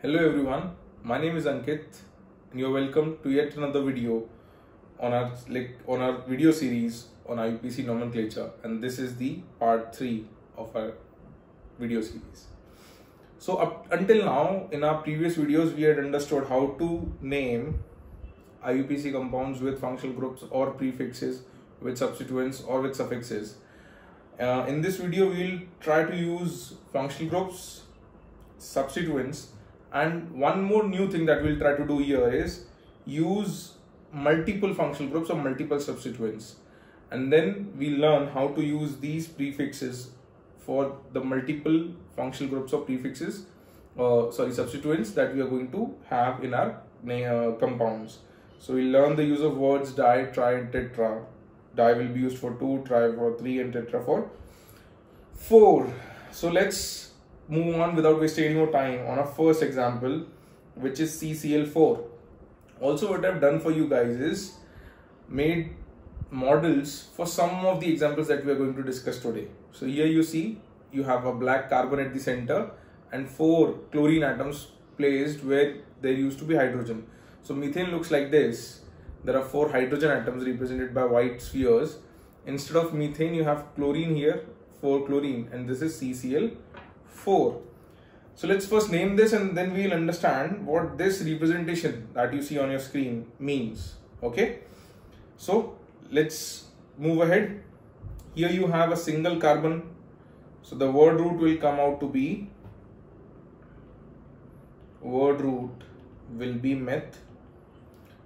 Hello everyone, my name is Ankit and you're welcome to yet another video on our video series on IUPAC nomenclature, and this is the part 3 of our video series. So up until now, in our previous videos we had understood how to name IUPAC compounds with functional groups or prefixes, with substituents or with suffixes. In this video we will try to use functional groups, substituents, and one more new thing that we'll try to do here is use multiple functional groups or multiple substituents, and then we learn how to use these prefixes for the multiple functional groups or prefixes substituents that we are going to have in our compounds. So we'll learn the use of words di, tri and tetra. Di will be used for 2, tri for 3 and tetra for 4. So let's move on without wasting any more time on our first example, which is CCl4. Also, what I've done for you guys is made models for some of the examples that we are going to discuss today. So here you see you have a black carbon at the center and 4 chlorine atoms placed where there used to be hydrogen. So methane looks like this. There are 4 hydrogen atoms represented by white spheres. Instead of methane you have chlorine here, 4 chlorine, and this is CCl4. So let's first name this and then we'll understand what this representation that you see on your screen means. Okay, so let's move ahead. Here you have a single carbon, so the word root will come out to be meth.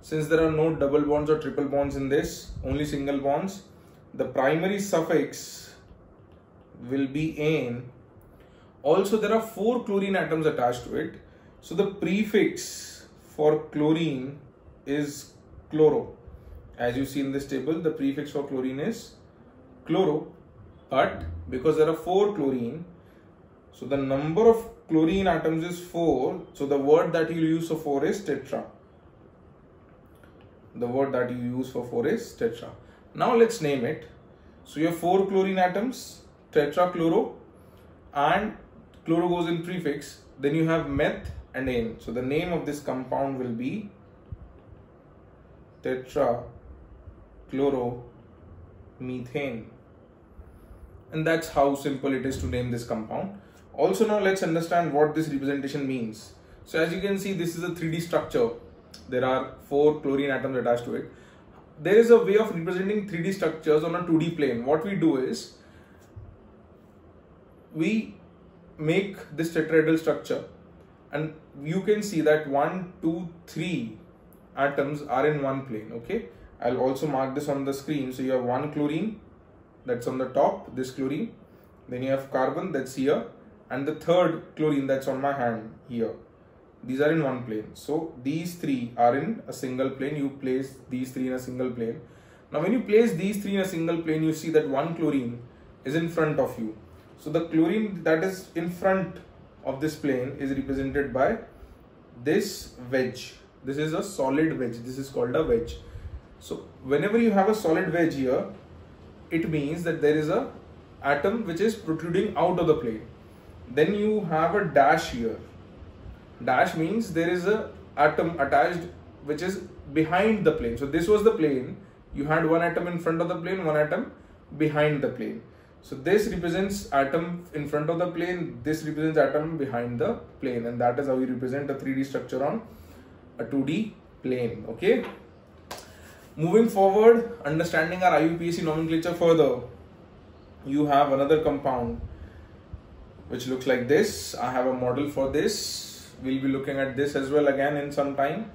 Since there are no double bonds or triple bonds in this, only single bonds, the primary suffix will be ane. Also, there are 4 chlorine atoms attached to it. So the prefix for chlorine is chloro. As you see in this table, the prefix for chlorine is chloro. But because there are 4 chlorine, so the number of chlorine atoms is 4. So the word that you use for 4 is tetra. The word that you use for 4 is tetra. Now let's name it. So you have 4 chlorine atoms, tetrachloro, and chloro goes in prefix, then you have meth and ane. So the name of this compound will be tetrachloromethane. And that's how simple it is to name this compound. Also, now let's understand what this representation means. So as you can see, this is a 3D structure. There are 4 chlorine atoms attached to it. There is a way of representing 3D structures on a 2D plane. What we do is we make this tetrahedral structure, and you can see that 1, 2, 3 atoms are in one plane. Okay, I'll also mark this on the screen. So you have 1 chlorine that's on the top, this chlorine, then you have carbon that's here, and the 3rd chlorine that's on my hand here. These are in one plane. So these 3 are in a single plane. You place these 3 in a single plane. Now when you place these 3 in a single plane, you see that 1 chlorine is in front of you. So the chlorine that is in front of this plane is represented by this wedge. This is a solid wedge. This is called a wedge. So whenever you have a solid wedge here, it means that there is a atom which is protruding out of the plane. Then you have a dash here. Dash means there is a atom attached which is behind the plane. So this was the plane. You had 1 atom in front of the plane, 1 atom behind the plane. So this represents atom in front of the plane, this represents atom behind the plane, and that is how we represent a 3D structure on a 2D plane. Okay. Moving forward, understanding our IUPAC nomenclature further, you have another compound which looks like this. I have a model for this. We'll be looking at this as well again in some time.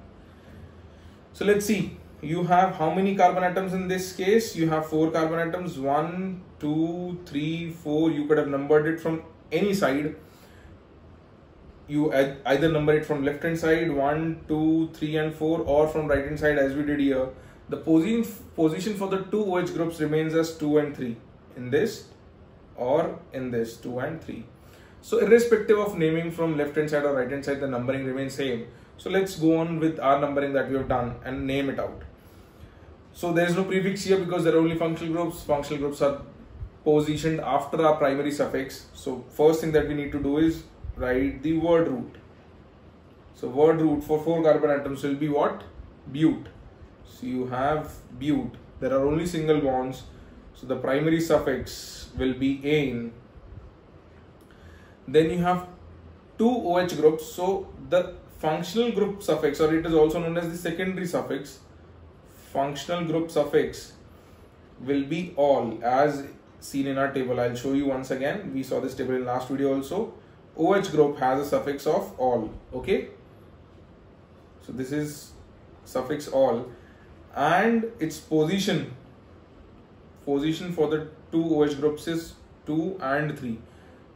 So let's see. You have how many carbon atoms in this case? You have 4 carbon atoms. 1, 2, 3, 4. You could have numbered it from any side. You either number it from left hand side 1, 2, 3 and 4, or from right hand side as we did here. The position for the 2 OH groups remains as 2 and 3 in this, or in this 2 and 3. So irrespective of naming from left hand side or right hand side, the numbering remains same. So let's go on with our numbering that we have done and name it out. So there is no prefix here because there are only functional groups. Functional groups are positioned after our primary suffix. So first thing that we need to do is write the word root. So word root for 4 carbon atoms will be what? Bute. So you have bute. There are only single bonds. So the primary suffix will be ane. Then you have 2 OH groups. So the functional group suffix, or it is also known as the secondary suffix, functional group suffix will be all, as seen in our table. I'll show you once again. We saw this table in last video also. OH group has a suffix of all. Okay. So this is suffix all, and its position for the 2 OH groups is 2 and 3.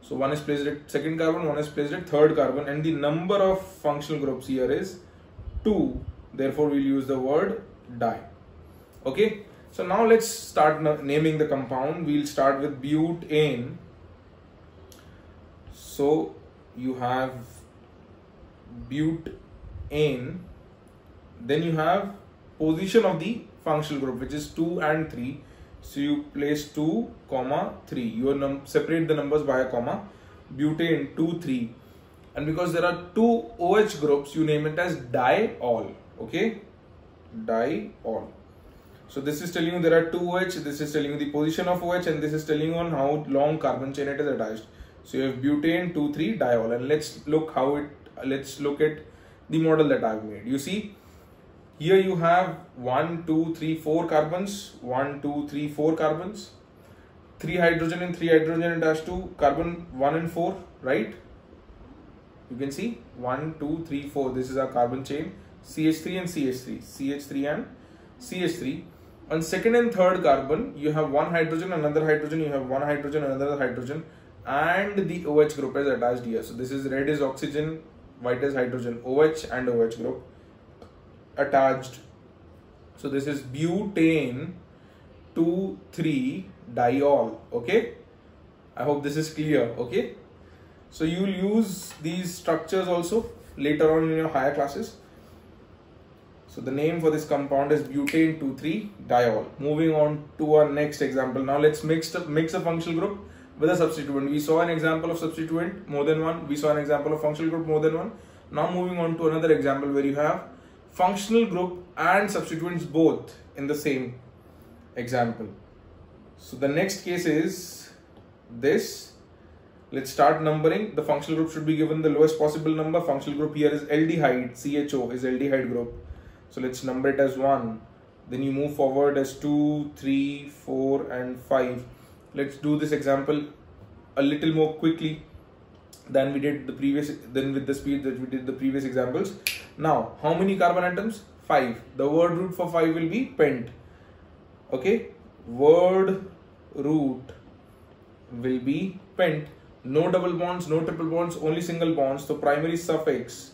So one is placed at second carbon, one is placed at third carbon, and the number of functional groups here is 2. Therefore, we'll use the word di. Okay. So now let's start naming the compound. We'll start with butane. So you have butane. Then you have position of the functional group, which is 2 and 3. So you place 2, 3. You separate the numbers by a comma. Butane 2, 3. And because there are 2 OH groups, you name it as diol. Okay, diol. So this is telling you there are 2 OH. This is telling you the position of OH, and this is telling you on how long carbon chain it is attached. So you have butane 2, 3 diol, and let's look at the model that I've made. You see, here you have 1, 2, 3, 4 carbons, 1, 2, 3, 4 carbons, 3 hydrogen and 3 hydrogen attached to carbon 1 and 4, right? You can see 1, 2, 3, 4. This is our carbon chain, CH3 and CH3, CH3 and CH3. On second and third carbon, you have 1 hydrogen, another hydrogen, you have 1 hydrogen, another hydrogen, and the OH group is attached here. So this is red is oxygen, white is hydrogen, OH and OH group attached. So this is butane 2, 3 diol. Okay, I hope this is clear. Okay, so you will use these structures also later on in your higher classes. So the name for this compound is butane 2, 3 diol. Moving on to our next example. Now let's mix a functional group with a substituent. We saw an example of substituent, more than one. We saw an example of functional group, more than one. Now moving on to another example where you have functional group and substituents both in the same example. So the next case is this. Let's start numbering. The functional group should be given the lowest possible number. Functional group here is aldehyde, CHO is aldehyde group. So let's number it as 1. Then you move forward as 2, 3, 4 and 5. Let's do this example a little more quickly than we did with the speed that we did the previous examples. Now, how many carbon atoms? 5. The word root for 5 will be pent. Okay, word root will be pent. No double bonds, no triple bonds, only single bonds. So primary suffix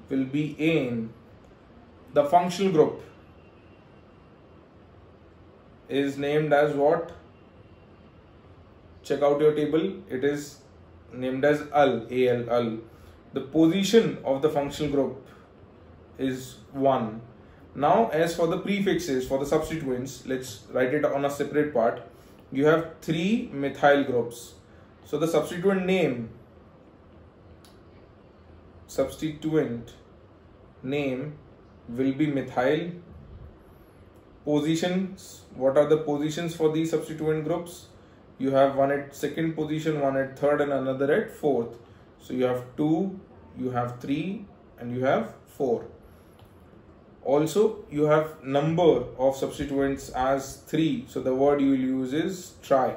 will be ane. The functional group is named as what? Check out your table. It is named as al, al. The position of the functional group is 1. Now, as for the prefixes, for the substituents, let's write it on a separate part. You have 3 methyl groups. So the substituent name will be methyl. Positions, what are the positions for these substituent groups? You have one at second position, one at third and another at fourth. So you have 2, you have 3 and you have 4. Also you have number of substituents as 3. So the word you will use is tri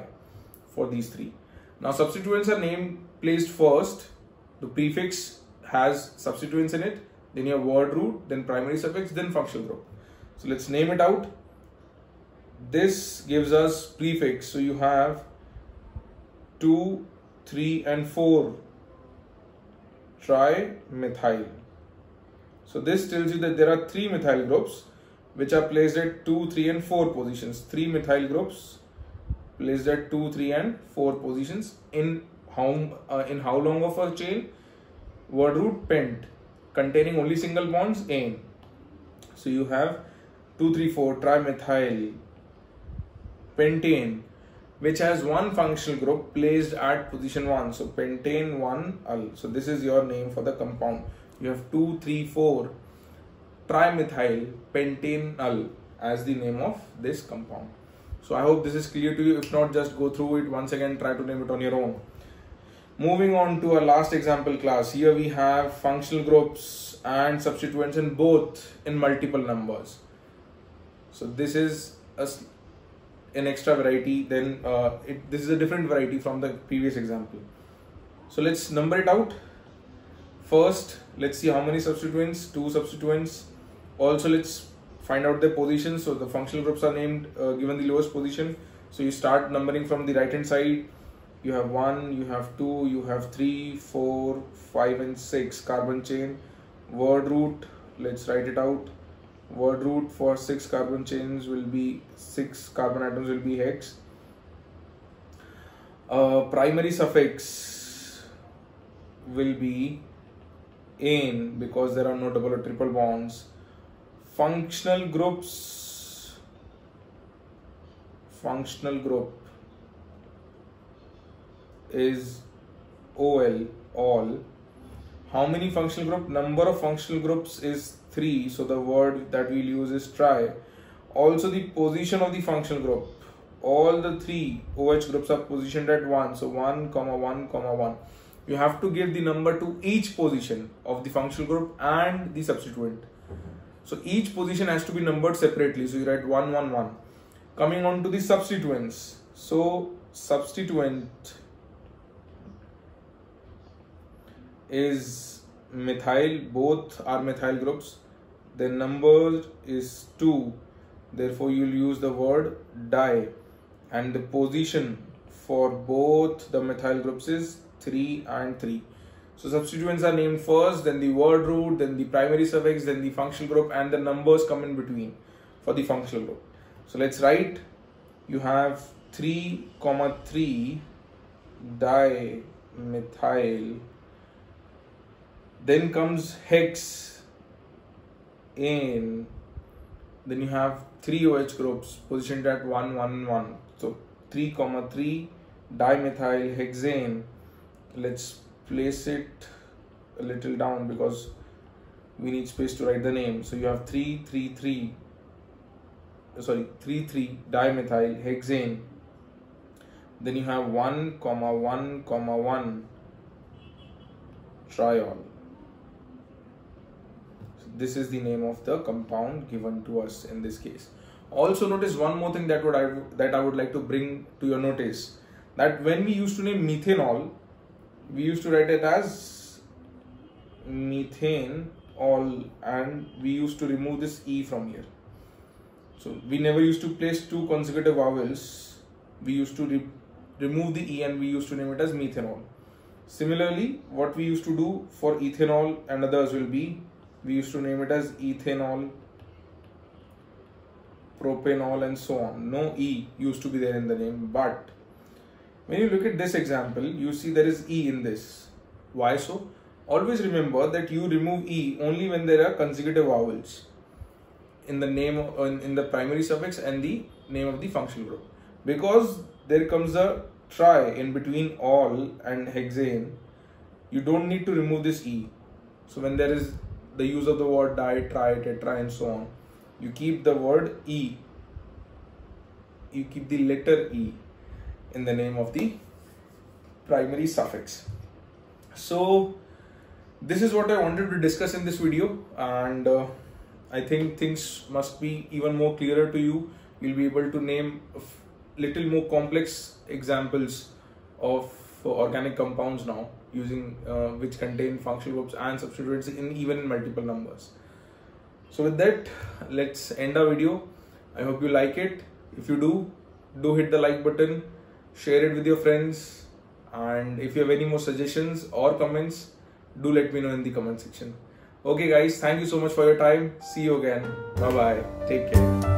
for these 3. Now substituents are placed first. The prefix has substituents in it. Then your word root, then primary suffix, then functional group. So let's name it out. This gives us prefix. So you have 2, 3 and 4 trimethyl. So this tells you that there are 3 methyl groups which are placed at 2, 3 and 4 positions. 3 methyl groups placed at 2, 3 and 4 positions. In how long of a chain? Word root pent, containing only single bonds, ane. So you have 2, 3, 4 trimethyl pentane, which has one functional group placed at position 1. So pentane 1 al. So this is your name for the compound. You have 2, 3, 4 trimethyl pentanal as the name of this compound. So I hope this is clear to you. If not, just go through it once again, try to name it on your own. Moving on to our last example class. Here we have functional groups and substituents in both in multiple numbers. So this is an extra variety, then this is a different variety from the previous example. So let's number it out. First, let's see how many substituents. 2 substituents. Also, let's find out their position. So the functional groups are named given the lowest position. So you start numbering from the right hand side. You have 1, you have 2, you have 3, 4, 5 and 6 carbon chain. Word root, let's write it out. Word root for 6 carbon chains will be 6 carbon atoms will be hex. Primary suffix will be ane because there are no double or triple bonds. Functional groups, functional group is ol, all. How many functional group? Number of functional groups is 3, so the word that we'll use is tri. Also the position of the functional group, all the 3 OH groups are positioned at 1, so 1, 1, 1. You have to give the number to each position of the functional group and the substituent. So each position has to be numbered separately, so you write 1, 1, 1. Coming on to the substituents. So substituent is methyl, both are methyl groups. The number is 2, therefore you will use the word di, and the position for both the methyl groups is 3 and 3. So substituents are named first, then the word root, then the primary suffix, then the functional group, and the numbers come in between for the functional group. So let's write, you have 3, 3 dimethyl, then comes hex ane, then you have 3 OH groups positioned at 1, 1, 1. So 3, 3 dimethyl hexane. Let's place it a little down because we need space to write the name. So you have 3, 3 dimethyl hexane. Then you have 1, 1, 1 triol. So this is the name of the compound given to us in this case. Also notice one more thing that I would like to bring to your notice, that when we used to name methanol, we used to write it as methane all, and we used to remove this E from here. So we never used to place 2 consecutive vowels. We used to remove the E and we used to name it as methanol. Similarly, what we used to do for ethanol and others will be, we used to name it as ethanol, propanol and so on. No E used to be there in the name, but when you look at this example, you see there is E in this. Why so? Always remember that you remove E only when there are consecutive vowels in the name, in the primary suffix and the name of the functional group. Because there comes a tri in between all and hexane, you don't need to remove this E. So when there is the use of the word di, tri, tetra and so on, you keep the word E. You keep the letter E in the name of the primary suffix. So this is what I wanted to discuss in this video, and I think things must be even more clearer to you. You'll be able to name little more complex examples of organic compounds now, using which contain functional groups and substituents in even multiple numbers. So with that, let's end our video. I hope you like it. If you do hit the like button, share it with your friends, and if you have any more suggestions or comments, do let me know in the comment section. Okay guys, thank you so much for your time. See you again. Bye bye. Take care.